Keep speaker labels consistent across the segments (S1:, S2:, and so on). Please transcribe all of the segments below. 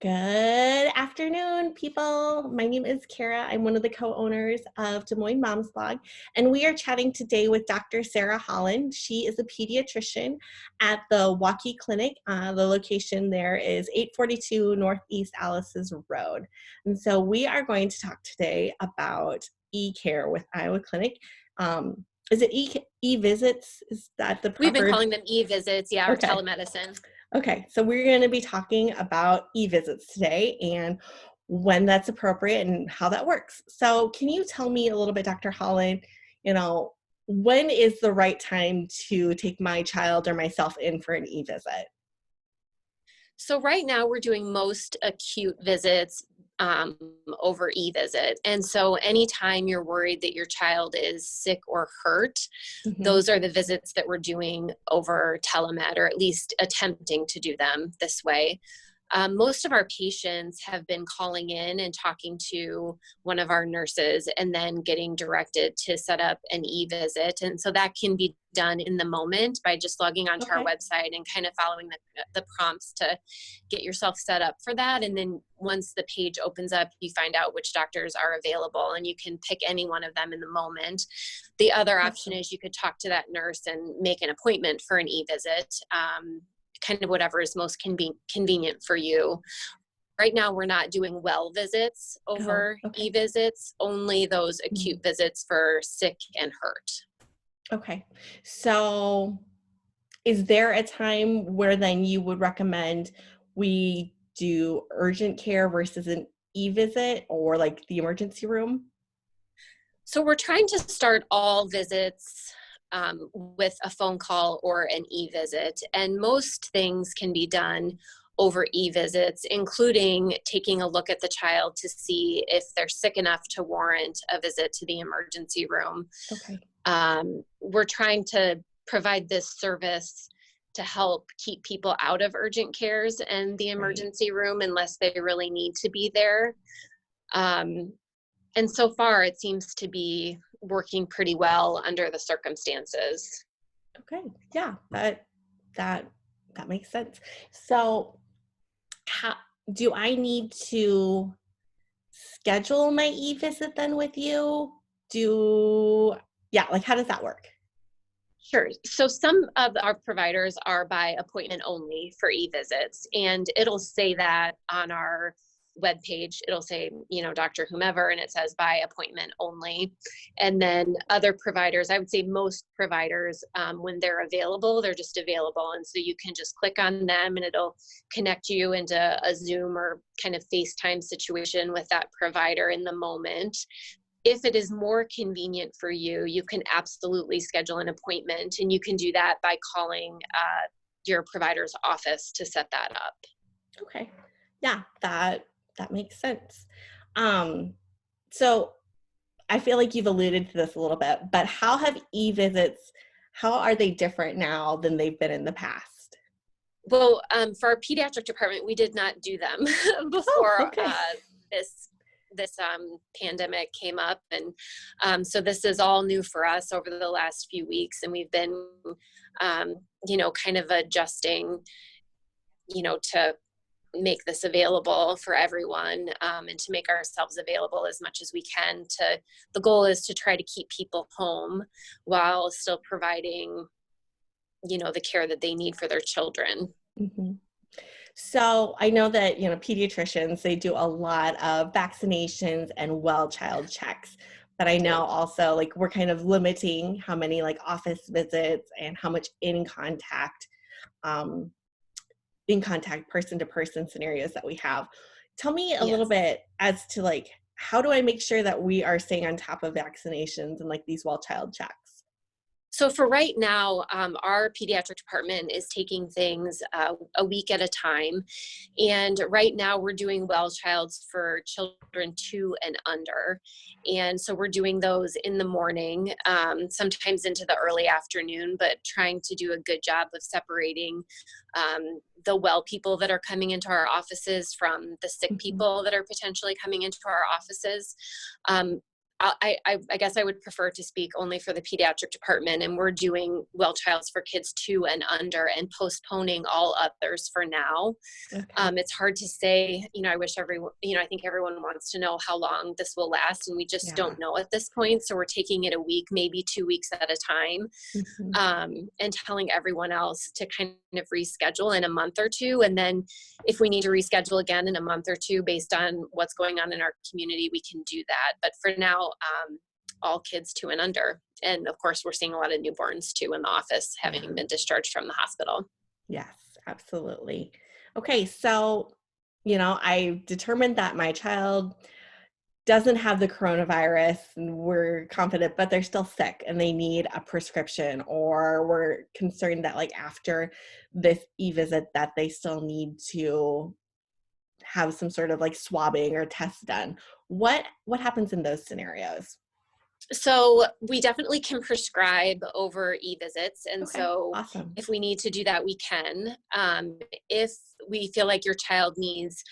S1: Good afternoon, people. My name is Kara. I'm one of the co-owners of Des Moines Moms Blog, and we are chatting today with Dr. Sarah Holland. She is a pediatrician at the Waukee Clinic. The location there is 842 Northeast Alice's Road. And so we are going to talk today about e-care with Iowa Clinic. Is it eVisits? Is that the proper?
S2: We've been calling them eVisits, yeah, or
S1: Okay.
S2: telemedicine.
S1: Okay, so we're going to be talking about eVisits today and when that's appropriate and how that works. So can you tell me a little bit, Dr. Holland, when is the right time to take my child or myself in for an eVisit?
S2: So right now we're doing most acute visits over eVisit. And so anytime you're worried that your child is sick or hurt, those are the visits that we're doing over telemed, or at least attempting to do them this way. Most of our patients have been calling in and talking to one of our nurses and then getting directed to set up an eVisit. And so that can be done in the moment by just logging onto our website and kind of following the prompts to get yourself set up for that. And then once the page opens up, you find out which doctors are available and you can pick any one of them in the moment. The other option is you could talk to that nurse and make an appointment for an eVisit. Kind of whatever is most convenient for you. Right now, we're not doing well visits over eVisits, only those acute visits for sick and hurt.
S1: Okay. So is there a time where then you would recommend we do urgent care versus an eVisit or like the emergency room?
S2: So we're trying to start all visits with a phone call or an eVisit, and most things can be done over eVisits, including taking a look at the child to see if they're sick enough to warrant a visit to the emergency room. We're trying to provide this service to help keep people out of urgent cares and the emergency room unless they really need to be there. And so far, it seems to be working pretty well under the circumstances.
S1: Okay, yeah, that makes sense. So, how do I need to schedule my eVisit then with you? How does that work?
S2: Sure. So some of our providers are by appointment only for eVisits, and it'll say that on our webpage. It'll say, Dr. whomever, and it says by appointment only. And then other providers, I would say most providers, when they're available, they're just available. And so you can just click on them and it'll connect you into a Zoom or kind of FaceTime situation with that provider in the moment. If it is more convenient for you, you can absolutely schedule an appointment, and you can do that by calling your provider's office to set that up.
S1: Okay. Yeah, that makes sense. So I feel like you've alluded to this a little bit, but how are they different now than they've been in the past?
S2: Well, for our pediatric department, we did not do them before this pandemic came up. And so this is all new for us over the last few weeks. And we've been, kind of adjusting, to make this available for everyone, and to make ourselves available as much as we can. The goal is to try to keep people home while still providing, the care that they need for their children.
S1: Mm-hmm. So I know that, pediatricians, they do a lot of vaccinations and wellchild checks, but I know also we're kind of limiting how many office visits and how much in contact person-to-person scenarios that we have. Tell me a little bit as to how do I make sure that we are staying on top of vaccinations and these wellchild checks?
S2: So for right now, our pediatric department is taking things a week at a time. And right now we're doing wellchilds for children 2 and under. And so we're doing those in the morning, sometimes into the early afternoon, but trying to do a good job of separating the well people that are coming into our offices from the sick people that are potentially coming into our offices. I guess I would prefer to speak only for the pediatric department, and we're doing wellchilds for kids 2 and under and postponing all others for now.
S1: Okay.
S2: It's hard to say, I wish everyone, I think everyone wants to know how long this will last, and we just
S1: Yeah.
S2: don't know at this point. So we're taking it a week, maybe 2 weeks at a time,
S1: Hmm.
S2: and telling everyone else to kind of reschedule in a month or two. And then if we need to reschedule again in a month or two based on what's going on in our community, we can do that. But for now, all kids 2 and under. And of course, we're seeing a lot of newborns too in the office,
S1: Yeah.
S2: having been discharged from the hospital.
S1: Yes, absolutely. Okay, so, I determined that my child doesn't have the coronavirus and we're confident, but they're still sick and they need a prescription, or we're concerned that like after this e-visit that they still need to have some sort of like swabbing or test done. What happens in those scenarios?
S2: So we definitely can prescribe over eVisits. And
S1: Okay,
S2: so
S1: awesome.
S2: if we need to do that, we can. If we feel like your child needs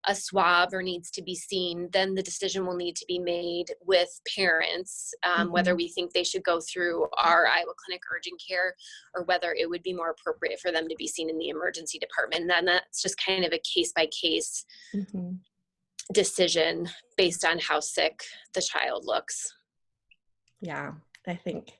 S2: a swab or needs to be seen, then the decision will need to be made with parents, whether
S1: Hmm.
S2: we think they should go through our Iowa Clinic urgent care or whether it would be more appropriate for them to be seen in the emergency department. And then that's just kind of a case by case
S1: Hmm.
S2: decision based on how sick the child looks.
S1: Yeah, I think,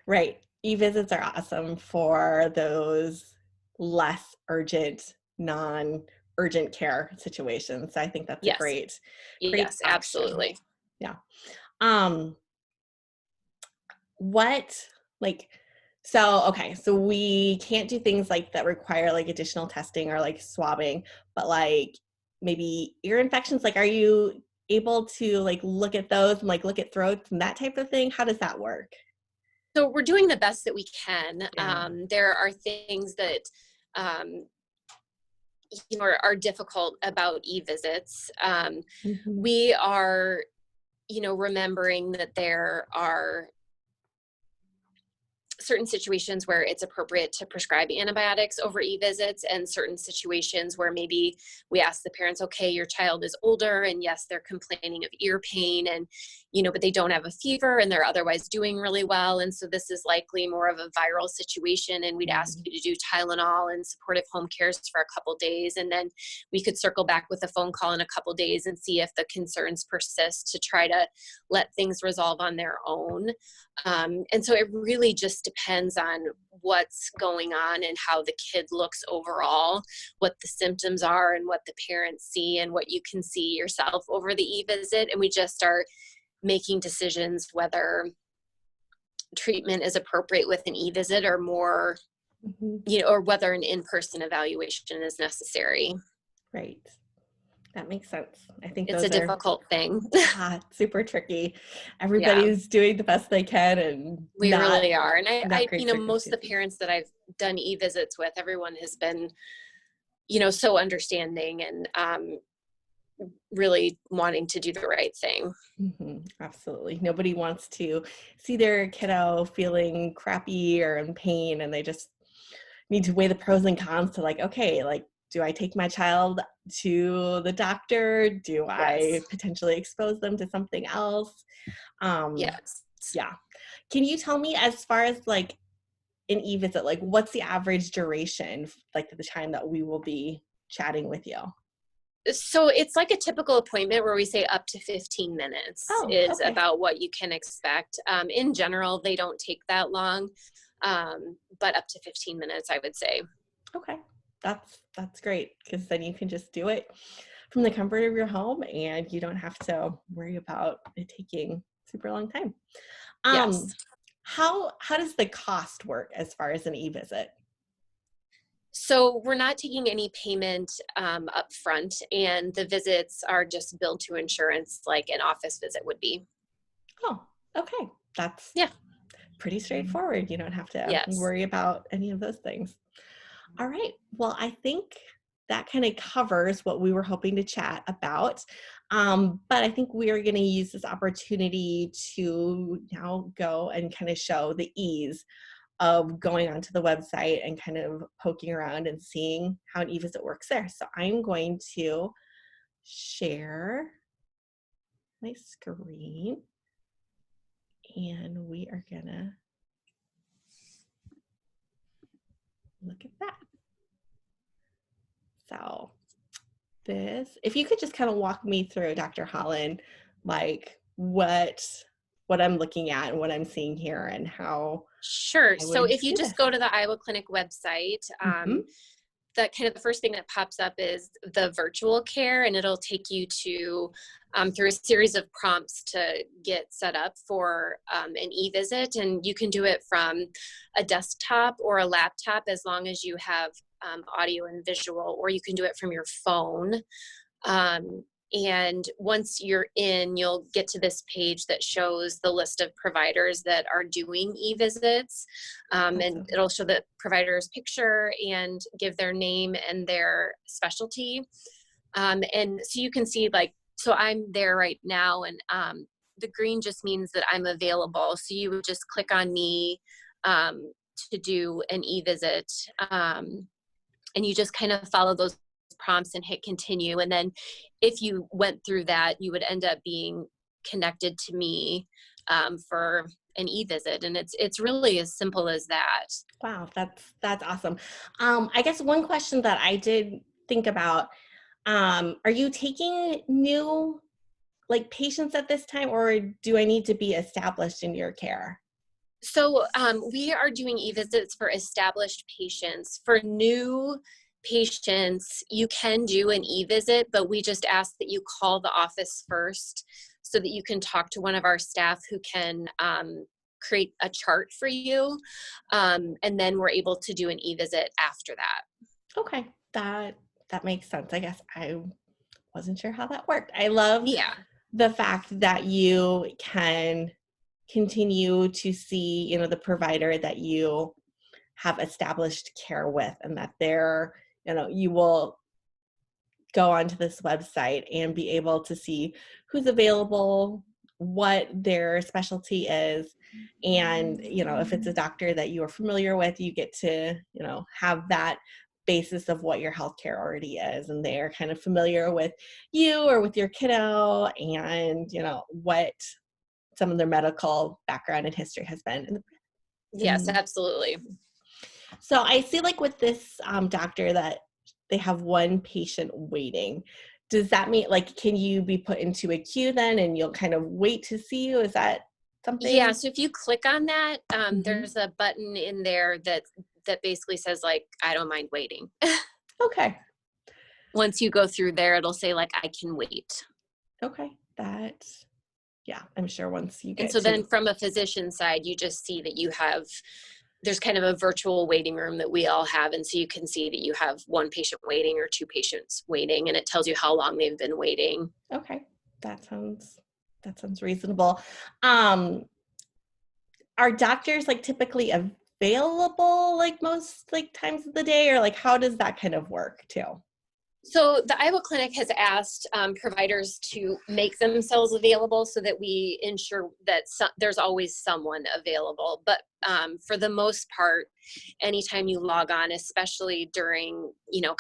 S1: right. E-visits are awesome for those less urgent, non-urgent care situations. So I think that's a
S2: Yes.
S1: great
S2: Yes,
S1: option.
S2: absolutely.
S1: Yeah. Um, what like okay, so we can't do things like that require like additional testing or like swabbing, but like maybe ear infections, like are you able to like look at those and like look at throats and that type of thing? How does that work?
S2: So we're doing the best that we can.
S1: Yeah.
S2: There are things that um, are difficult about e-visits.
S1: Mhm.
S2: We are, remembering that there are certain situations where it's appropriate to prescribe antibiotics over e-visits, and certain situations where maybe we ask the parents, okay, your child is older and yes, they're complaining of ear pain and, but they don't have a fever and they're otherwise doing really well. And so this is likely more of a viral situation. And we'd ask
S1: Mm.
S2: you to do Tylenol and supportive home cares for a couple days. And then we could circle back with a phone call in a couple days and see if the concerns persist to try to let things resolve on their own. And so it really just depends on what's going on and how the kid looks overall, what the symptoms are and what the parents see and what you can see yourself over the e-visit. And we just are making decisions whether treatment is appropriate with an e-visit or more,
S1: Mhm.
S2: or whether an in-person evaluation is necessary.
S1: Right. That makes sense. I think
S2: It's a
S1: those are,
S2: difficult thing.
S1: yeah, super tricky.
S2: Yeah,
S1: Everybody's doing the best they can and
S2: we really are. And
S1: not great
S2: most of the
S1: circumstances.
S2: parents that I've done e-visits with, everyone has been so understanding and really wanting to do the right thing.
S1: Absolutely. Nobody wants to see their kiddo feeling crappy or in pain, and they just need to weigh the pros and cons to like, okay, like, do I take my child to the doctor? Do
S2: Yes.
S1: I potentially expose them to something else? Um,
S2: Yes.
S1: yeah. Can you tell me as far as like an e-visit, like what's the average duration, like the time that we will be chatting with you?
S2: So it's like a typical appointment where we say up to 15 minutes
S1: Oh,
S2: is
S1: okay.
S2: about what you can expect. In general, they don't take that long, but up to 15 minutes, I would say.
S1: Okay. That's great because then you can just do it from the comfort of your home and you don't have to worry about it taking super long time.
S2: Yes.
S1: Um, how does the cost work as far as an e-visit?
S2: So we're not taking any payment up front, and the visits are just billed to insurance like an office visit would be.
S1: Oh, okay. That's
S2: Yeah.
S1: pretty straightforward. You don't have to
S2: Yes.
S1: worry about any of those things. All right. Well, I think that kind of covers what we were hoping to chat about. But I think we are going to use this opportunity to now go and kind of show the ease of going onto the website and kind of poking around and seeing how an eVisit works there. So I'm going to share my screen. And we are gonna look at that. So this, if you could just kind of walk me through, Dr. Holland, like what I'm looking at and what I'm seeing here and how
S2: Sure.
S1: I
S2: So
S1: would
S2: if you
S1: do this.
S2: just go to the Iowa Clinic website,
S1: Mhm.
S2: that kind of the first thing that pops up is the virtual care, and it'll take you to through a series of prompts to get set up for an e-visit, and you can do it from a desktop or a laptop as long as you have audio and visual, or you can do it from your phone. Um, and once you're in, you'll get to this page that shows the list of providers that are doing e-visits. And
S1: Awesome.
S2: it'll show the provider's picture and give their name and their specialty. And so you can see, like, so I'm there right now, and the green just means that I'm available. So you would just click on me to do an e-visit. And you just kind of follow those prompts and hit continue. And then if you went through that, you would end up being connected to me for an e-visit. And it's really as simple as that.
S1: Wow, that's awesome. I guess one question that I did think about, are you taking new like patients at this time, or do I need to be established in your care?
S2: So we are doing e-visits for established patients. For new patients, you can do an e-visit, but we just ask that you call the office first so that you can talk to one of our staff who can create a chart for you. And then we're able to do an e-visit after that.
S1: Okay, that makes sense. I guess I wasn't sure how that worked. I love
S2: Yeah.
S1: the fact that you can continue to see, the provider that you have established care with, and that they're, you will go onto this website and be able to see who's available, what their specialty is, and if it's a doctor that you are familiar with, you get to have that basis of what your healthcare already is, and they're kind of familiar with you or with your kiddo, and what some of their medical background and history has been.
S2: Yes,
S1: And
S2: absolutely.
S1: so I see, like, with this doctor, that they have one patient waiting. Does that mean, like, can you be put into a queue then and you'll kind of wait to see you? Is that
S2: Yeah,
S1: something?
S2: so if you click on that,
S1: Hmm.
S2: there's a button in there that basically says, like, I don't mind waiting.
S1: Okay.
S2: Once you go through there, it'll say, like, I can wait.
S1: Okay. Yeah, I'm sure once you
S2: And
S1: get
S2: so
S1: to
S2: then from a physician side, you just see that there's kind of a virtual waiting room that we all have. And so you can see that you have one patient waiting or two patients waiting, and it tells you how long they've been waiting.
S1: okay, that sounds reasonable. Um, are doctors, like, typically available, like, most, like, times of the day, or like how does that kind of work too?
S2: So the Iowa Clinic has asked providers to make themselves available so that we ensure that there's always someone available. But for the most part, anytime you log on, especially during,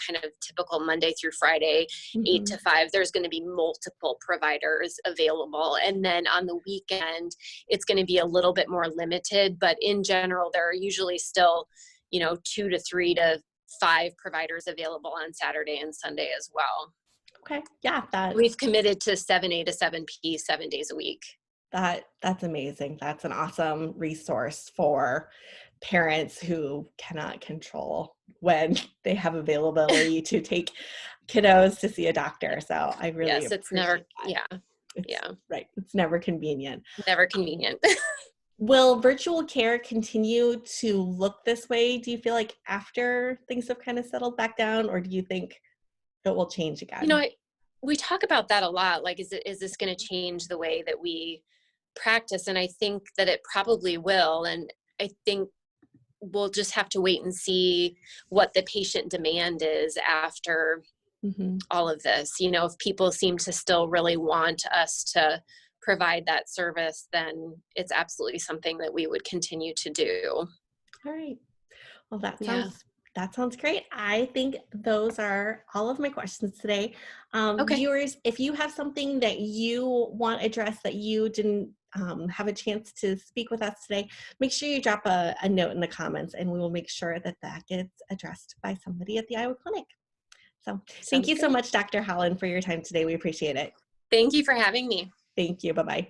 S2: kind of typical Monday through Friday, 8
S1: Hmm.
S2: to 5, there's going to be multiple providers available. And then on the weekend, it's going to be a little bit more limited. But in general, there are usually still, 2 to 3 to 5 providers available on Saturday and Sunday as well.
S1: Okay, yeah,
S2: We've committed to 7A to 7P 7 days a week.
S1: that's amazing. That's an awesome resource for parents who cannot control when they have availability to take kiddos to see a doctor. So I really
S2: Yes, it's never,
S1: appreciate that.
S2: yeah,
S1: It's
S2: yeah,
S1: right. It's never convenient.
S2: never convenient.
S1: Will virtual care continue to look this way, do you feel like, after things have kind of settled back down, or do you think it will change
S2: you know,
S1: again?
S2: I, we talk about that a lot. Like, is this going to change the way that we practice? And I think that it probably will. And I think we'll just have to wait and see what the patient demand is after
S1: Hmm.
S2: all of this. If people seem to still really want us to provide that service, then it's absolutely something that we would continue to do.
S1: All right. Well,
S2: Yeah.
S1: that sounds great. I think those are all of my questions today.
S2: Okay.
S1: Viewers, if you have something that you want addressed that you didn't have a chance to speak with us today, make sure you drop a note in the comments, and we will make sure that that gets addressed by somebody at the Iowa Clinic. So thank
S2: Sounds
S1: you so
S2: great.
S1: much, Dr. Holland, for your time today. We appreciate it.
S2: Thank you for having me.
S1: Thank you. Bye-bye.